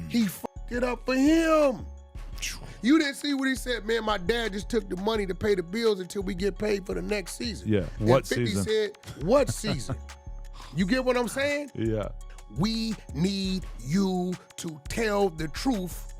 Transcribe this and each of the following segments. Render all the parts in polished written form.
He fucked it up for him. You didn't see what he said, man, my dad just took the money to pay the bills until we get paid for the next season. Yeah, what season? 50 said, what season? You get what I'm saying? Yeah. We need you to tell the truth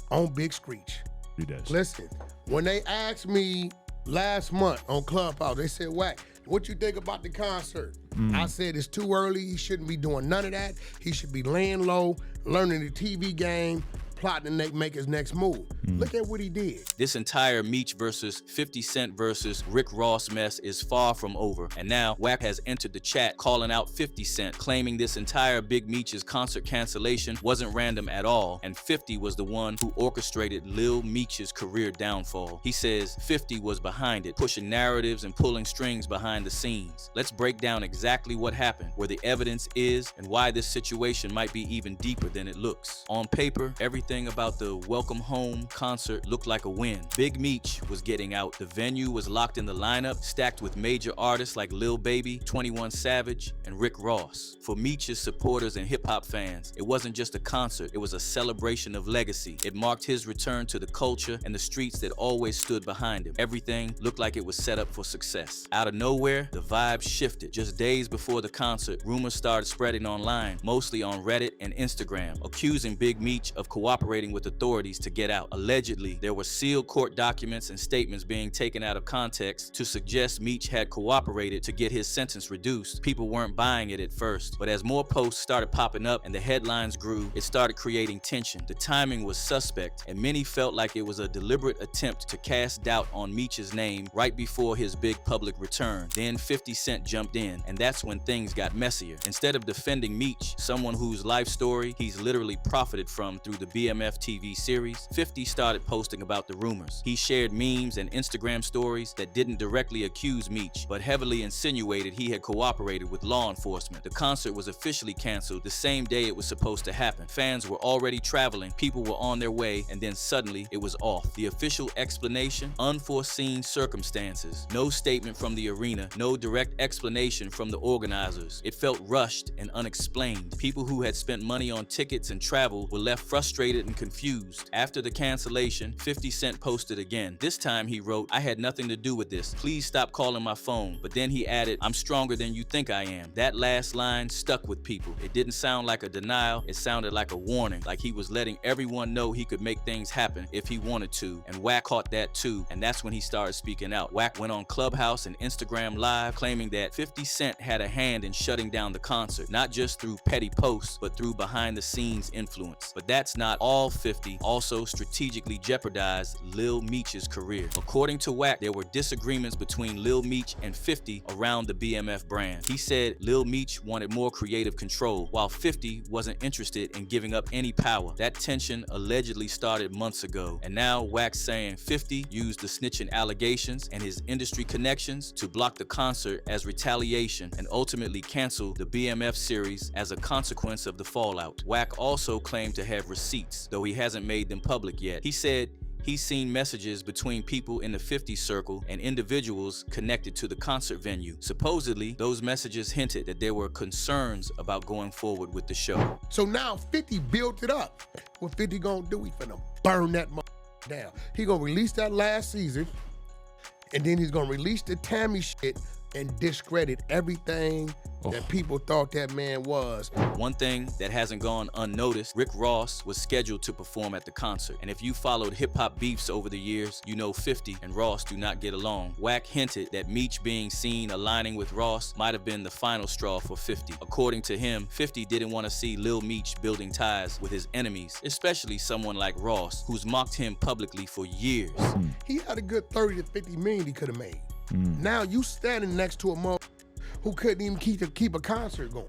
on Big Screech. He does. Listen, when they asked me last month on Clubhouse, they said, Wack, what you think about the concert? I said it's too early. He shouldn't be doing none of that. He should be laying low, learning the TV game, plotting to make his next move. Look at what he did. This entire Meech versus 50 Cent versus Rick Ross mess is far from over. And now Wack has entered the chat calling out 50 Cent, claiming this entire Big Meech's concert cancellation wasn't random at all, and 50 was the one who orchestrated Lil Meech's career downfall. He says 50 was behind it, pushing narratives and pulling strings behind the scenes. Let's break down exactly what happened, where the evidence is, and why this situation might be even deeper than it looks. On paper, everything about the Welcome Home concert looked like a win. Big Meech was getting out. The venue was locked in the lineup, stacked with major artists like Lil Baby, 21 Savage, and Rick Ross. For Meech's supporters and hip-hop fans, it wasn't just a concert, it was a celebration of legacy. It marked his return to the culture and the streets that always stood behind him. Everything looked like it was set up for success. Out of nowhere, the vibe shifted. Just days before the concert, rumors started spreading online, mostly on Reddit and Instagram, accusing Big Meech of cooperating with authorities to get out. Allegedly, there were sealed court documents and statements being taken out of context to suggest Meech had cooperated to get his sentence reduced. People weren't buying it at first, but as more posts started popping up and the headlines grew, it started creating tension. The timing was suspect, and many felt like it was a deliberate attempt to cast doubt on Meech's name right before his big public return. Then 50 Cent jumped in, and that's when things got messier. Instead of defending Meech, someone whose life story he's literally profited from through the BMF TV series, 50 started posting about the rumors. He shared memes and Instagram stories that didn't directly accuse Meech, but heavily insinuated he had cooperated with law enforcement. The concert was officially canceled the same day it was supposed to happen. Fans were already traveling, people were on their way, and then suddenly it was off. The official explanation? Unforeseen circumstances. No statement from the arena, no direct explanation from the organizers. It felt rushed and unexplained. People who had spent money on tickets and travel were left frustrated and confused. After the cancellation, 50 Cent posted again. This time he wrote, "I had nothing to do with this. Please stop calling my phone." But then he added, "I'm stronger than you think I am." That last line stuck with people. It didn't sound like a denial, it sounded like a warning, like he was letting everyone know he could make things happen if he wanted to, and Wack caught that too, and that's when he started speaking out. Wack went on Clubhouse and Instagram Live, claiming that 50 Cent had a hand in shutting down the concert, not just through petty posts, but through behind-the-scenes influence. But that's not all. 50 also strategically jeopardized Lil Meech's career. According to Wack, there were disagreements between Lil Meech and 50 around the BMF brand. He said Lil Meech wanted more creative control, while 50 wasn't interested in giving up any power. That tension allegedly started months ago, and now Wack's saying 50 used the snitching allegations and his industry connections to block the concert as retaliation and ultimately cancel the BMF series as a consequence of the fallout. Wack also claimed to have receipts, though he hasn't made them public yet. He said he's seen messages between people in the 50 circle and individuals connected to the concert venue. Supposedly, those messages hinted that there were concerns about going forward with the show. So now 50 built it up. What 50 gonna do? He finna burn that down. He gonna release that last season, and then he's gonna release the Tammy shit and discredit everything that people thought that man was. One thing that hasn't gone unnoticed, Rick Ross was scheduled to perform at the concert. And if you followed hip-hop beefs over the years, you know 50 and Ross do not get along. Wack hinted that Meech being seen aligning with Ross might have been the final straw for 50. According to him, 50 didn't want to see Lil Meech building ties with his enemies, especially someone like Ross, who's mocked him publicly for years. He had a good 30 to 50 million he could have made. Now you standing next to a mother who couldn't even keep a concert going.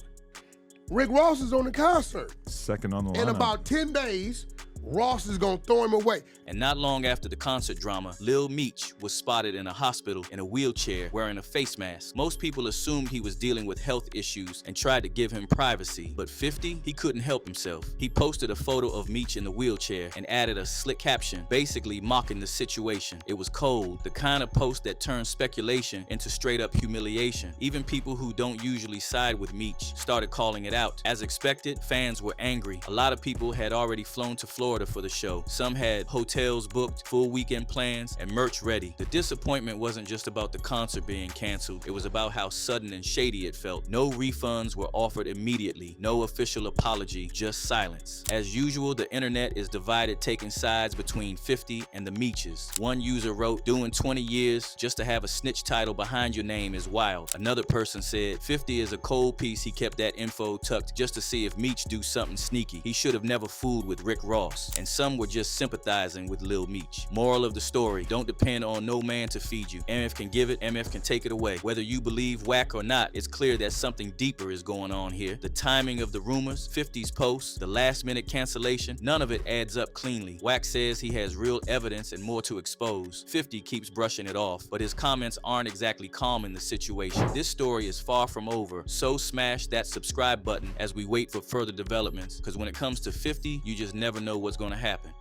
Rick Ross is on the concert. Second on the lineup. In about 10 days, Ross is gonna throw him away. And not long after the concert drama, Lil Meech was spotted in a hospital in a wheelchair wearing a face mask. Most people assumed he was dealing with health issues and tried to give him privacy. But 50, he couldn't help himself. He posted a photo of Meech in the wheelchair and added a slick caption, basically mocking the situation. It was cold, the kind of post that turns speculation into straight up humiliation. Even people who don't usually side with Meech started calling it out. As expected, fans were angry. A lot of people had already flown to Florida for the show. Some had hotels booked, full weekend plans, and merch ready. The disappointment wasn't just about the concert being canceled, it was about how sudden and shady it felt. No refunds were offered immediately, no official apology, just silence. As usual, the internet is divided, taking sides between 50 and the Meeches. One user wrote, "Doing 20 years just to have a snitch title behind your name is wild." Another person said, 50 is a cold piece, he kept that info tucked just to see if Meech do something sneaky. He should have never fooled with Rick Ross. And some were just sympathizing with Lil Meech. Moral of the story, don't depend on no man to feed you. MF can give it, MF can take it away. Whether you believe Wack or not, it's clear that something deeper is going on here. The timing of the rumors, 50's posts, the last minute cancellation, none of it adds up cleanly. Wack says he has real evidence and more to expose. 50 keeps brushing it off, but his comments aren't exactly calming the situation. This story is far from over, so smash that subscribe button as we wait for further developments, because when it comes to 50, you just never know what's going to happen.